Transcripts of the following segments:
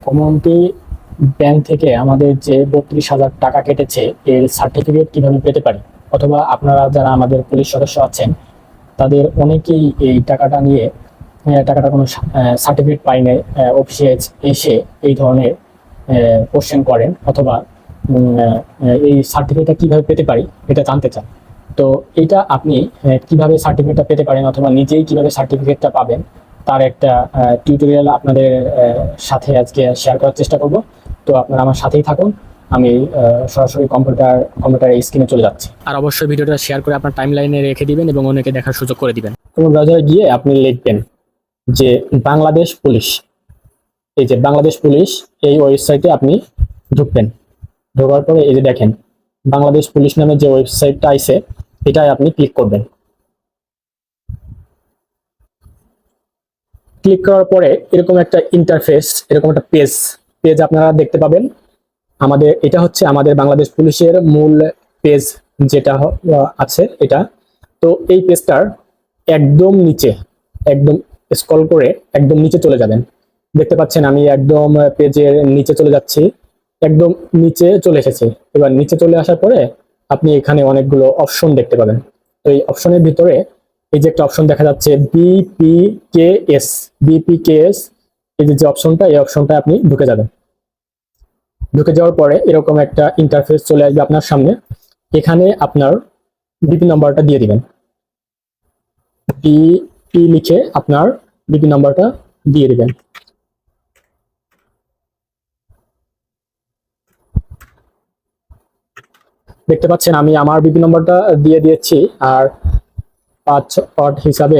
Community bank থেকে আমাদের যে 32,000 টাকা কেটেছে এর সার্টিফিকেট কিভাবে পেতে পারি, অথবা আপনারা যারা আমাদের পুলিশ সদস্য আছেন তাদের অনেকেই এই টাকাটা নিয়ে টাকাটা কোনো সার্টিফিকেট পাই নাই, অফিসে এসে এই ধরনের কোশ্চেন করেন, অথবা এই সার্টিফিকেটটা কিভাবে পেতে পারি এটা জানতে চান। তো এটা আপনি কিভাবে সার্টিফিকেটটা পেতে পারেন অথবা নিজেই কিভাবে সার্টিফিকেটটা পাবেন তার একটা টিউটোরিয়াল আপনাদের সাথে আজকে শেয়ার করার চেষ্টা করব। তো আপনারা আমার সাথেই থাকুন, আমি সরাসরি কম্পিউটারের স্ক্রিনে চলে যাচ্ছি। আর অবশ্যই ভিডিওটা শেয়ার করে আপনার টাইমলাইনে রেখে দিবেন এবং অনেকে দেখার সুযোগ করে দিবেন। কোনো ব্রাউজারে গিয়ে আপনি লিখবেন যে বাংলাদেশ পুলিশ, এই যে বাংলাদেশ পুলিশ এই ওয়েবসাইটে আপনি ঢুকবেন। ঢোকার পরে এই যে দেখেন বাংলাদেশ পুলিশ নামে যে ওয়েবসাইটটা আছে এটাই আপনি ক্লিক করবেন। ক্লিক করার পরে এরকম একটা ইন্টারফেস, এরকম একটা পেজ আপনারা দেখতে পাবেন। এটা হচ্ছে আমাদের বাংলাদেশ পুলিশের মূল পেজ যেটা আছে এটা। তো এই পেজটার একদম নিচে, একদম স্ক্রল করে একদম নিচে চলে যাবেন। দেখতে পাচ্ছেন আমি একদম পেজের নিচে চলে যাচ্ছি, একদম নিচে চলে এসেছে। এবার নিচে চলে আসার পরে আপনি এখানে অনেকগুলো অপশন দেখতে পাবেন। তো এই অপশনের ভিতরে এই যে একটা অপশন দেখা যাচ্ছে বিপিকেএস, এই যে অপশনটা, এই অপশনটা আপনি ঢুকে যাবেন। ঢুকে যাওয়ার পরে এরকম একটা ইন্টারফেস চলে আসবে আপনার সামনে। এখানে আপনার বিপি নাম্বারটা দিয়ে দিবেন। বিপি লিখে আপনার বিপি নাম্বারটা দিয়ে দিবেন। দেখতে পাচ্ছেন আমি আমার বিপি নাম্বারটা দিয়ে দিয়েছি, আর 5 অট হিসাবে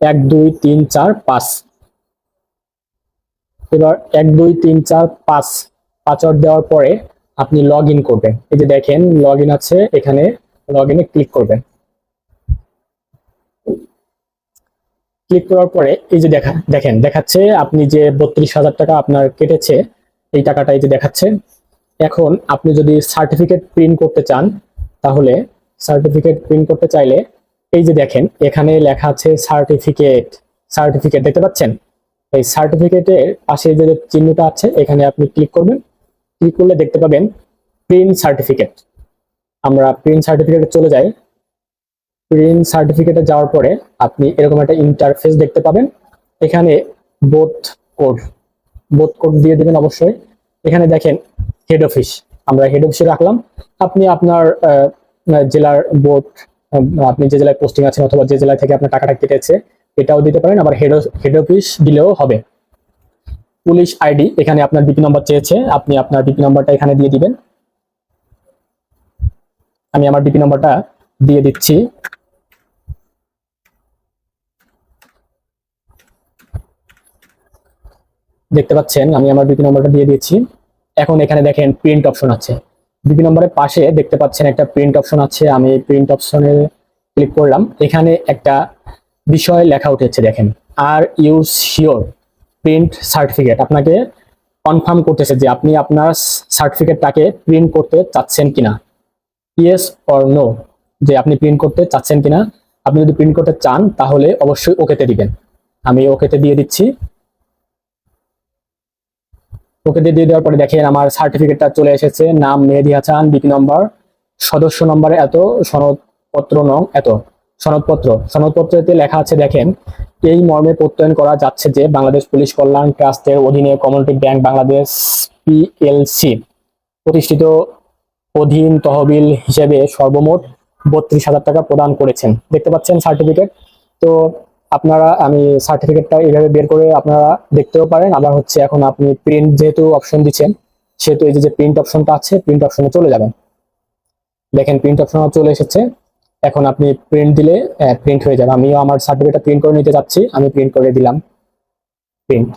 1 2 3 4 5। এবার 1 2 3 4 5 অট দেওয়ার পরে আপনি লগ ইন করবেন। এই যে দেখেন লগ ইন আছে, এখানে লগ ইনে ক্লিক করবেন। ক্লিক করার পরে এই যে দেখেন দেখাচ্ছে আপনি যে 32,000 টাকা আপনার কেটেছে এই টাকাটা এই যে দেখাচ্ছে। এখন আপনি যদি সার্টিফিকেট প্রিন্ট করতে চান, তাহলে সার্টিফিকেট প্রিন্ট করতে চাইলে এই যে দেখেন এখানে লেখা আছে সার্টিফিকেট দেখতে পাচ্ছেন। এই সার্টিফিকেটের পাশে যে চিহ্নটা আছে এখানে আপনি ক্লিক করবেন। ক্লিক করলে দেখতে পাবেন প্রিন্ট সার্টিফিকেট। আমরা প্রিন্ট সার্টিফিকেটে চলে যাই। প্রিন্ট সার্টিফিকেটে যাওয়ার পরে আপনি এরকম একটা ইন্টারফেস দেখতে পাবেন। এখানে বোথ কোড দিয়ে দিবেন অবশ্যই। এখানে দেখেন হেড অফিস, আমরা হেড অফিসে রাখলাম। আপনি আপনার জেলার বোর্ড, আপনি যে জেলায় পোস্টিং আছেন অথবা যে জেলা থেকে আপনার টাকাটা কেটেছে এটাও দিতে পারেন, আবার হেড অফিস দিলেও হবে। পুলিশ আইডি, এখানে আপনার বিপি নাম্বার চেয়েছে, আপনি আপনার বিপি নাম্বারটা এখানে দিয়ে দিবেন। আমি আমার বিপি নাম্বারটা দিয়ে দিচ্ছি। দেখতে পাচ্ছেন আমি আমার বিপি নাম্বারটা দিয়ে দিয়েছি। এখন এখানে দেখেন প্রিন্ট অপশন আছে। বিপি নাম্বারের পাশে দেখতে পাচ্ছেন একটা প্রিন্ট অপশন আছে, আমি প্রিন্ট অপশনে ক্লিক করলাম। এখানে একটা বিষয় লেখা উঠেছে দেখেন, are you sure print certificate. আপনাকে কনফার্ম করতেছে যে আপনি আপনার সার্টিফিকেটটাকে প্রিন্ট করতে চাচ্ছেন কিনা, ইয়েস অর নো, যে আপনি প্রিন্ট করতে চাচ্ছেন কিনা। আপনি যদি প্রিন্ট করতে চান তাহলে অবশ্যই ওকেতে দিবেন। আমি ওকেতে দিয়ে দিচ্ছি। ওকে দিয়ে দেওয়ার পরে দেখেন আমার সার্টিফিকেটটা চলে এসেছে। নাম মেহেদী হাসান, বিপি নম্বর, সদস্য নম্বরে এত, সনদপত্র নং এত। সনদপত্রতে লেখা আছে দেখেন, এই মর্মে প্রত্যয়ন করা যাচ্ছে যে বাংলাদেশ পুলিশ কল্যাণ ট্রাস্টের অধীনে কমিউনিটি ব্যাংক বাংলাদেশ পিএলসি প্রতিষ্ঠিত অধীন তহবিল হিসেবে সর্বমোট 32,000 টাকা প্রদান করেছেন। দেখতে পাচ্ছেন সার্টিফিকেট। তো আপনারা, আমি সার্টিফিকেটটা এইভাবে বের করে আপনারা দেখতেও পারেন। আবার হচ্ছে এখন আপনি প্রিন্ট যেহেতু অপশন দিচ্ছেন সেহেতু এই যে প্রিন্ট অপশনটা আছে, প্রিন্ট অপশনে চলে যাবেন। দেখেন প্রিন্ট অপশন চলে এসেছে। এখন আপনি প্রিন্ট দিলে প্রিন্ট হয়ে যাবে। আমিও আমার সার্টিফিকেটটা প্রিন্ট করে নিতে যাচ্ছি, আমি প্রিন্ট করে দিলাম। প্রিন্ট